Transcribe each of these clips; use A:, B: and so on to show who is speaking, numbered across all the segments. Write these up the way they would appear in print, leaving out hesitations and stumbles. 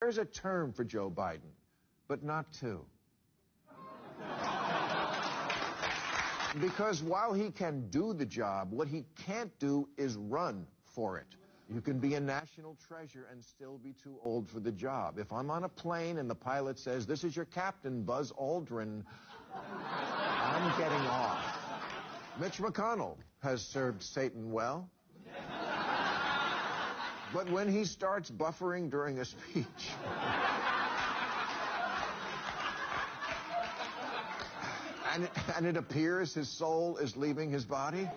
A: There's a term for Joe Biden, but not two. Because while he can do the job, what he can't do is run for it. You can be a national treasure and still be too old for the job. If I'm on a plane and the pilot says, "This is your captain, Buzz Aldrin," I'm getting off. Mitch McConnell has served Satan well. But when he starts buffering during a speech, and it appears his soul is leaving his body,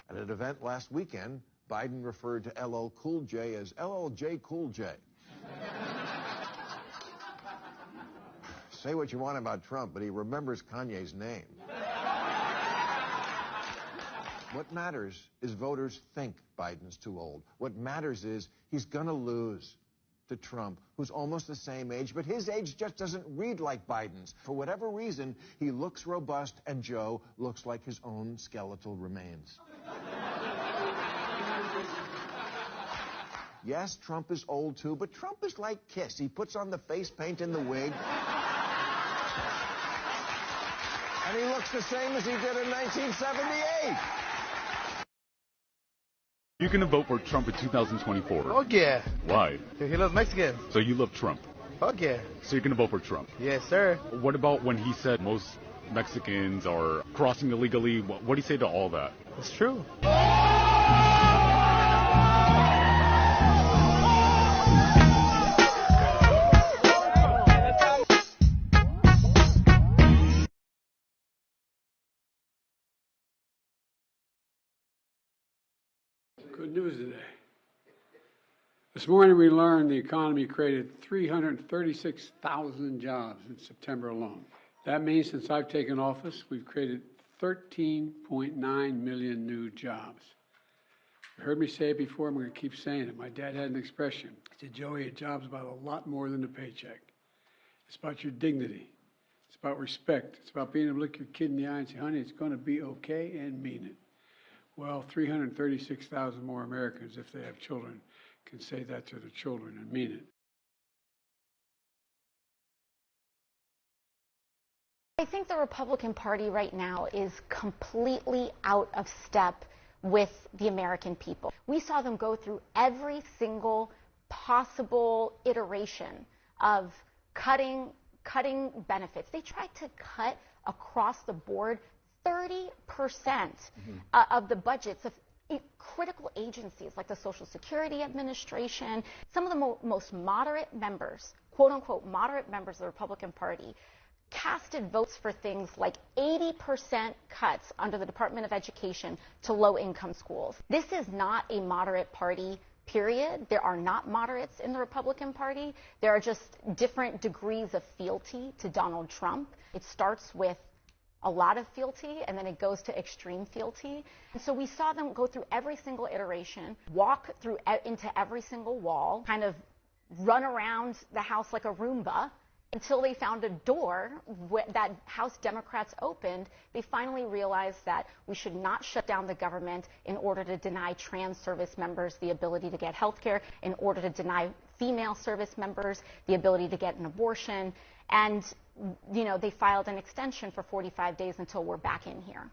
A: At an event last weekend, Biden referred to LL Cool J as LLJ Cool J. Say what you want about Trump, but he remembers Kanye's name. What matters is voters think Biden's too old. What matters is he's gonna lose to Trump, who's almost the same age, but his age just doesn't read like Biden's. For whatever reason, he looks robust, and Joe looks like his own skeletal remains. Yes, Trump is old too, but Trump is like Kiss. He puts on the face paint and the wig, and he looks the same as he did in 1978.
B: You're going to vote for Trump in 2024.
C: Oh, yeah.
B: Why?
C: He loves Mexicans.
B: So you love Trump.
C: Oh, yeah.
B: So you're going to vote for Trump.
C: Yes, sir.
B: What about when he said most Mexicans are crossing illegally? What do you say to all that?
C: It's true.
D: Good news today. This morning we learned the economy created 336,000 jobs in September alone. That means since I've taken office, we've created 13.9 million new jobs. You heard me say it before, I'm going to keep saying it. My dad had an expression. He said, "Joey, a job's about a lot more than a paycheck. It's about your dignity. It's about respect. It's about being able to look your kid in the eye and say, honey, it's going to be okay, and mean it." Well, 336,000 more Americans, if they have children, can say that to their children and mean it.
E: I think the Republican Party right now is completely out of step with the American people. We saw them go through every single possible iteration of cutting benefits. They tried to cut across the board 30% of the budgets of critical agencies like the Social Security Administration. Some of the most moderate members, quote unquote moderate members of the Republican Party, casted votes for things like 80% cuts under the Department of Education to low-income schools. This is not a moderate party, period. There are not moderates in the Republican Party. There are just different degrees of fealty to Donald Trump. It starts with a lot of fealty, and then it goes to extreme fealty. And so we saw them go through every single iteration, walk through into every single wall, kind of run around the House like a Roomba until they found a door that House Democrats opened. They finally realized that we should not shut down the government in order to deny trans service members the ability to get health care, in order to deny female service members the ability to get an abortion. And, you know, they filed an extension for 45 days until we're back in here.